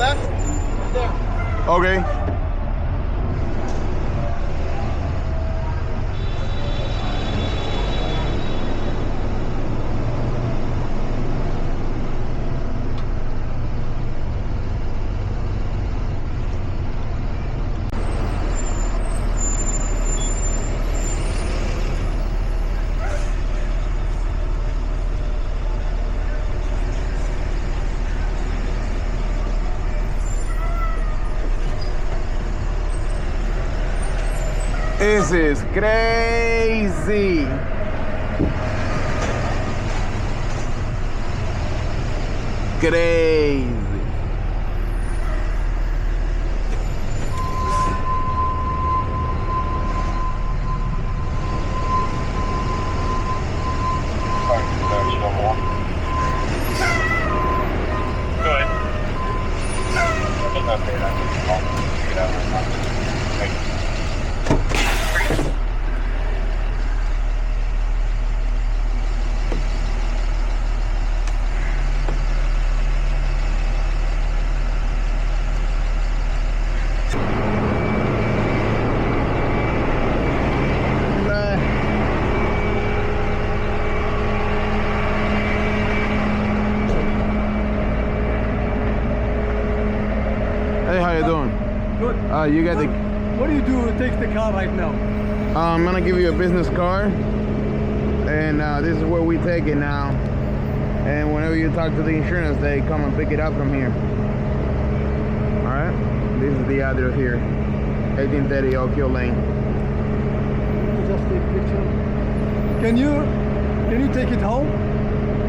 left, there. Okay. This is crazy. Crazy. You got the. What do you do to take the car right now? I'm gonna give you a business card, and this is where we take it now. And whenever you talk to the insurance, they come and pick it up from here. All right. This is the address here, 1830 Oak Hill Lane. Just take a picture. Can you take it home?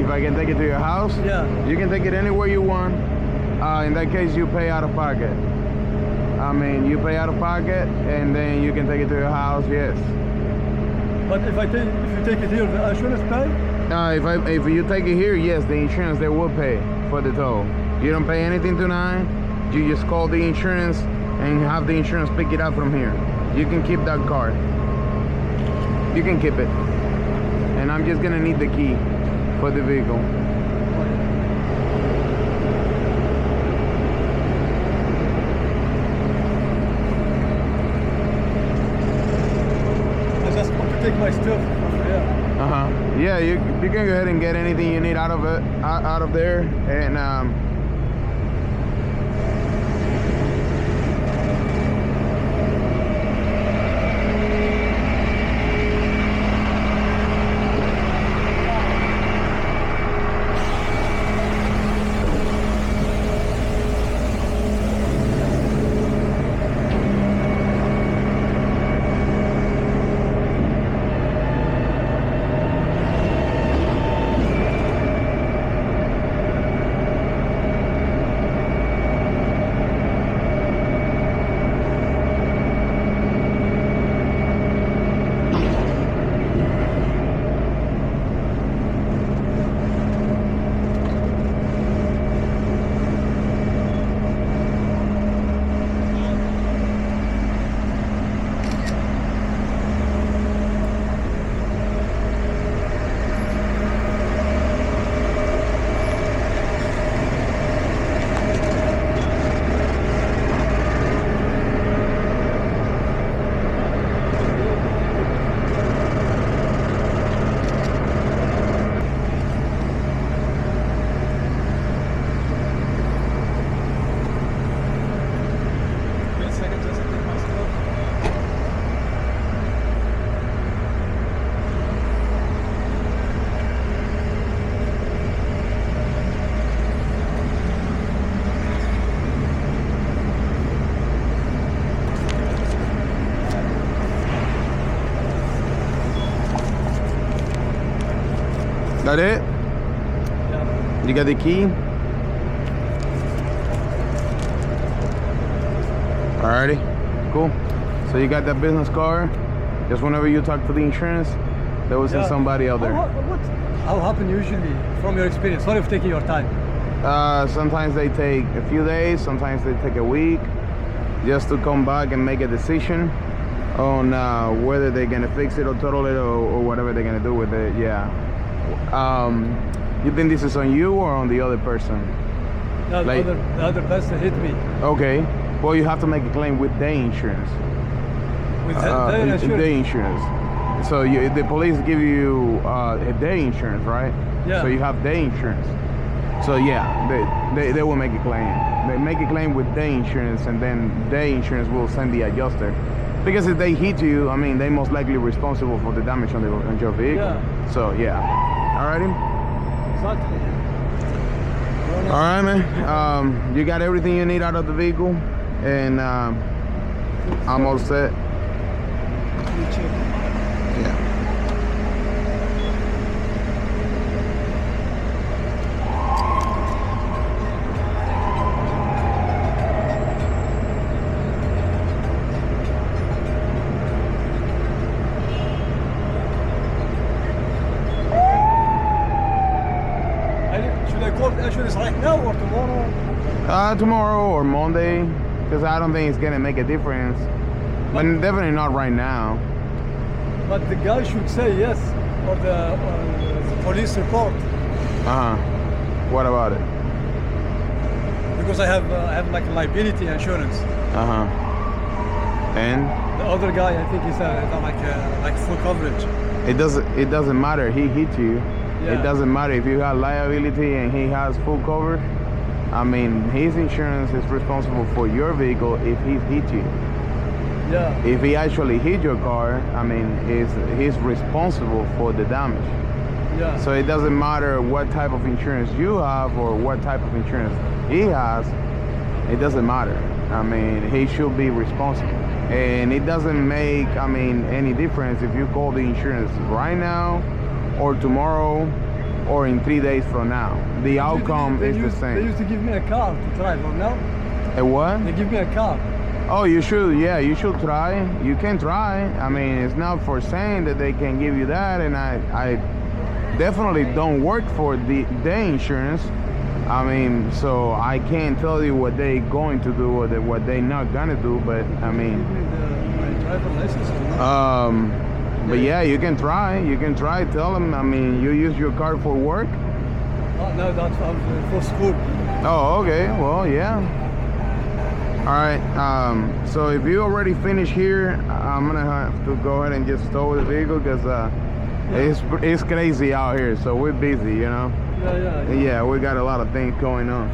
If I can take it to your house? Yeah. You can take it anywhere you want. In that case, you pay out of pocket. I mean, you pay out of pocket, and then you can take it to your house. Yes. But if you take it here, the insurance pay? If you take it here, yes, the insurance they will pay for the tow. You don't pay anything tonight. You just call the insurance and have the insurance pick it up from here. You can keep that car. You can keep it. And I'm just gonna need the key for the vehicle. Take my stuff. Yeah. Yeah, you can go ahead and get anything you need out of it, out of there, and that it? Yeah. You got the key? Alrighty, cool. So you got that business card. Just whenever you talk to the insurance, there was somebody out there. How happen usually from your experience? Sorry for taking your time. Sometimes they take a few days, sometimes they take a week, just to come back and make a decision on whether they're gonna fix it or total it or whatever they're gonna do with it. Yeah. You think this is on you or on the other person? No, Like- the other person hit me. Okay. Well, you have to make a claim with their insurance. With their insurance. Their insurance. So the police give you their insurance, right? Yeah. So you have their insurance. So yeah, they will make a claim. They make a claim with their insurance, and then their insurance will send the adjuster. Because if they hit you, I mean, they most likely responsible for the damage on your vehicle. Yeah. So yeah. Alrighty. Exactly. All right, man. You got everything you need out of the vehicle, and I'm all set. Yeah. Should I call the insurance right now or tomorrow? Tomorrow or Monday, because I don't think it's gonna make a difference. But definitely not right now. But the guy should say yes, or the police report, What about it? because I have like liability insurance. And The other guy, I think he's like full coverage. it doesn't matter. He hit you. Yeah. It doesn't matter if you have liability and he has full coverage. I mean, his insurance is responsible for your vehicle if he hit you. Yeah. If he actually hit your car, I mean, he's responsible for the damage. Yeah. So it doesn't matter what type of insurance you have or what type of insurance he has. It doesn't matter. I mean, he should be responsible. And it doesn't make, I mean, any difference if you call the insurance right now or tomorrow or in 3 days from now. The outcome is the They same. used to give me a car to drive, or now A what? they give me a car. Oh, you should. Yeah, you should try. You can try. I mean, it's not for saying that they can give you that, and I definitely don't work for the insurance. I mean, so I can't tell you what they going to do or what they not gonna do. But I mean, Give me my driver license. Or not? but yeah, you can try. You can try. Tell them. I mean, you use your car for work. Oh, no, that's for school. Oh, okay. Well, yeah. All right. So if you already finished here, I'm gonna have to go ahead and just stow the vehicle because it's crazy out here. So we're busy, you know. Yeah. Yeah, we got a lot of things going on.